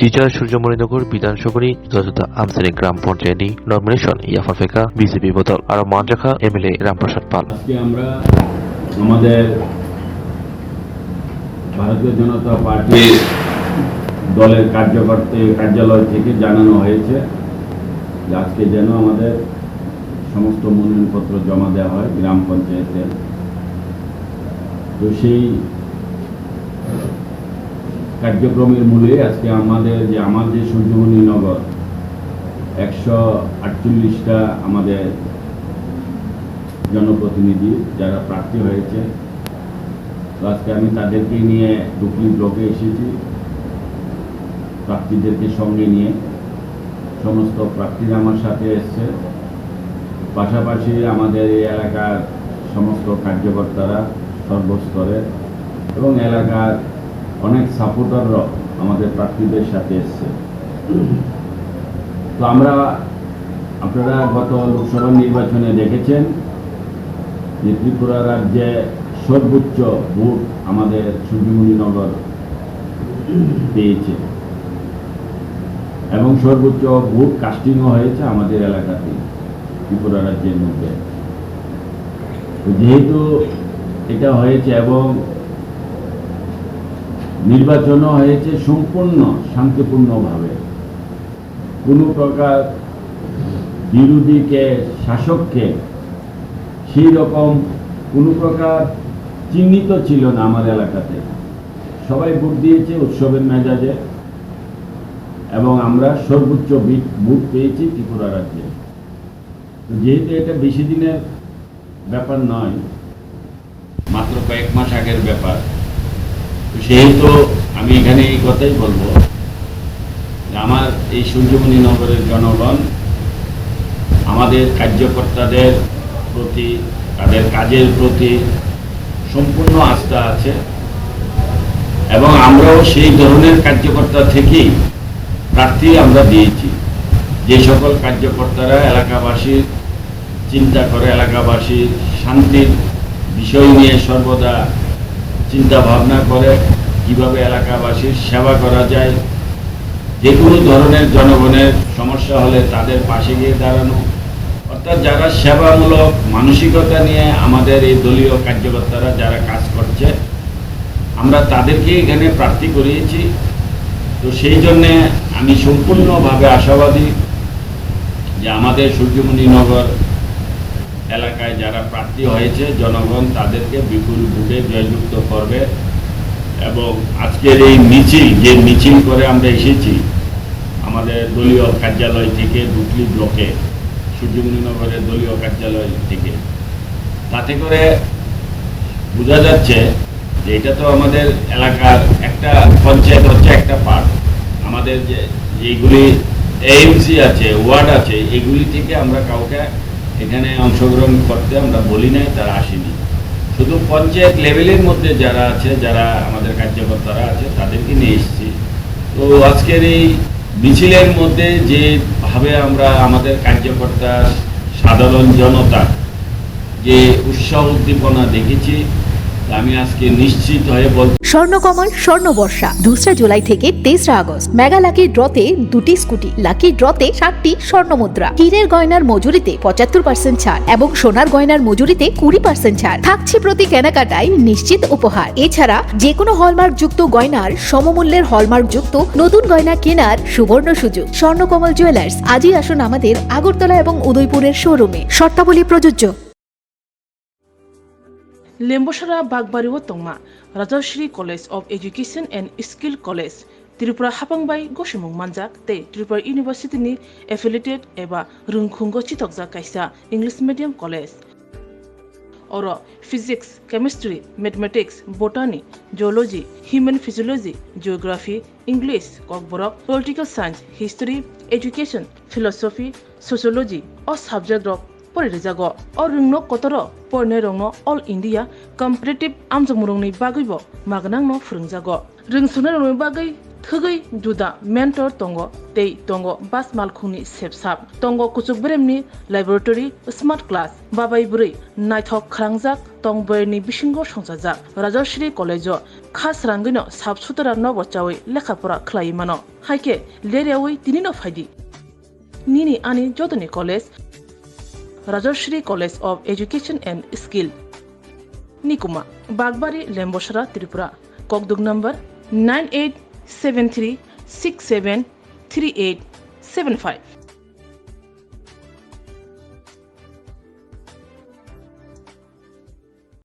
Cijar Surjamorinagar বিধানসভার যথাযথ আমসানি গ্রাম panchayat nomination ইয়াফাফেকা BJP বদল আর মানজাখা এমএলএ রামপ্রসাদ পাল। আজকে আমরা আমাদের ভারতীয় জনতা পার্টির দলের কার্যালয় থেকে জানানো হয়েছে যে আজকে যেন আমাদের সমস্ত মনোনয়নপত্র জমা দেওয়া হয় গ্রাম পঞ্চায়েতের। তো সেই কার্যক্রমের মূলে আজকে আমাদের সূর্যমণি নগর 148টা আমাদের জনপ্রতিনিধি যারা প্রার্থী হয়েছে, তো আজকে আমি তাদেরকে নিয়ে ডুকলি ব্লকে এসেছি। প্রার্থীদেরকে সঙ্গে নিয়ে সমস্ত প্রার্থীরা আমার সাথে এসছে, পাশাপাশি আমাদের এই এলাকার সমস্ত কার্যকর্তারা সর্বস্তরের এবং এলাকার অনেক সাপোর্টাররা আমাদের প্রার্থীদের সাথে এসছে। তো আপনারা গত লোকসভা নির্বাচনে দেখেছেন যে ত্রিপুরা রাজ্যে সর্বোচ্চ ভোট আমাদের সূর্যমণি নগর পেয়েছে এবং সর্বোচ্চ ভোট কাস্টিংও হয়েছে আমাদের এলাকাতে ত্রিপুরা রাজ্যের মধ্যে। যেহেতু এটা হয়েছে এবং নির্বাচনও হয়েছে সম্পূর্ণ শান্তিপূর্ণভাবে, কোনো প্রকার বিরোধীকে শাসককে সেই রকম কোনো প্রকার চিহ্নিত ছিল না আমার এলাকাতে। সবাই ভোট দিয়েছে উৎসবের মেজাজে এবং আমরা সর্বোচ্চ ভোট পেয়েছি ত্রিপুরা রাজ্যে। তো যেহেতু এটা বেশি দিনের ব্যাপার নয়, মাত্র কয়েক মাস আগের ব্যাপার, তো সেহেতু আমি এখানে এই কথাই বলবো যে আমার এই সূর্যমণি নগরের জনগণ আমাদের কার্যকর্তাদের প্রতি, তাদের কাজের প্রতি সম্পূর্ণ আস্থা আছে এবং আমরাও সেই ধরনের কার্যকর্তা থেকেই প্রার্থী আমরা দিয়েছি। যে সকল কার্যকর্তারা এলাকাবাসীর চিন্তা করে, এলাকাবাসীর শান্তির বিষয় নিয়ে সর্বদা চিন্তা ভাবনা করে, কিভাবে এলাকাবাসীর সেবা করা যায়, যে কোনো ধরনের জনগণের সমস্যা হলে তাদের পাশে গিয়ে দাঁড়ানো, অর্থাৎ যারা সেবামূলক মানসিকতা নিয়ে আমাদের এই দলীয় কার্যকর্তারা যারা কাজ করছে, আমরা তাদেরকে এখানে প্রার্থী করিয়েছি। তো সেই জন্যে আমি সম্পূর্ণভাবে আশাবাদী যে আমাদের সূর্যমণি নগর এলাকায় যারা প্রার্থী হয়েছে জনগণ তাদেরকে বিপুল ভোটে জয়যুক্ত করবে। এবং আজকের এই মিছিল করে আমরা এসেছি আমাদের দলীয় কার্যালয় থেকে ডুকলি ব্লকে, সূর্যমণি নগরের দলীয় কার্যালয় থেকে, তাতে করে বোঝা যাচ্ছে যে এটা তো আমাদের এলাকার একটা পঞ্চায়েত হচ্ছে একটা পার্ট। আমাদের যেগুলি এএমসি আছে, ওয়ার্ড আছে, এগুলি থেকে আমরা কাউকে এখানে অংশগ্রহণ করতে আমরা বলি নাই, তারা আসেনি। শুধু পঞ্চায়েত লেভেলের মধ্যে যারা আছে, যারা আমাদের কার্যকর্তারা আছে, তাদেরকে নিয়ে এসেছি। তো আজকের এই মিছিলের মধ্যে যেভাবে আমরা আমাদের কার্যকর্তা, সাধারণ জনতা যে উৎসাহ উদ্দীপনা দেখেছি, আমি আজকে নিশ্চিত হয়ে বলতে স্বর্ণকমল স্বর্ণবর্ষা 2 জুলাই থেকে 23 আগস্ট মেগা লাকি ড্রতে 2টি স্কুটি, লাকি ড্রতে 7টি স্বর্ণ মুদ্রা, হীরের গয়নার মজুরিতে 75% ছাড় এবং সোনার গয়নার মজুরিতে 20% ছাড় থাকছে প্রতি কেনাকাটায় নিশ্চিত উপহার। এছাড়া যে কোনো হলমার্ক যুক্ত গয়নার সমমূল্যের হলমার্ক যুক্ত নতুন গয়না কেনার সুবর্ণ সুযোগ। স্বর্ণকমল জুয়েলার্স, আজই আসুন আমাদের আগরতলা এবং উদয়পুরের শোরুমে। শর্তাবলী প্রযোজ্য। লেম্বসরা বাগবাড়িও তংমা Rajshree college of education and skill college Tripura हापांबाई गसिमुं मानजाक ते त्रिपुरा यूनिवर्सिटी एफिलिएटेड एबा रुंखुंगो चितकजाक कायसा इंग्लिश मीडियम कलेज और physics, chemistry, mathematics, botany, geology, human physiology, geography, English, Kokborok, political science, history, education, philosophy, sociology और सब्जेक्ट रक परिरेजागो और रुंगनो कतरो परने रंगनो ऑल इंडिया कम्पिटिटिव आमजमुरंनि बागैबो मागनांनो फोरोंजागो। रोंसुनाय रंगनि बागै थगै जुदा मेंटर तंगो तै तंगो बास मालखुंनि सेबसाब तंगो कुचुक ब्रेमनि लैबोरेटरि स्मार्ट क्लास बाबाय बुरै नायथक खालांजाक तंबयनि बिसिंगो संजाजाक राजश्री कलेजो खास रांगैनो साबसुतरा नबचावै लेखाफोरा खलायमानो हायके लेरियावै तिनिनो फायदि निनि आनि जदनि college Rajshree college of education and skill निकुमा बागबारी लेम्बोसरा त्रिपुरा ककदुक नंबर 9873673875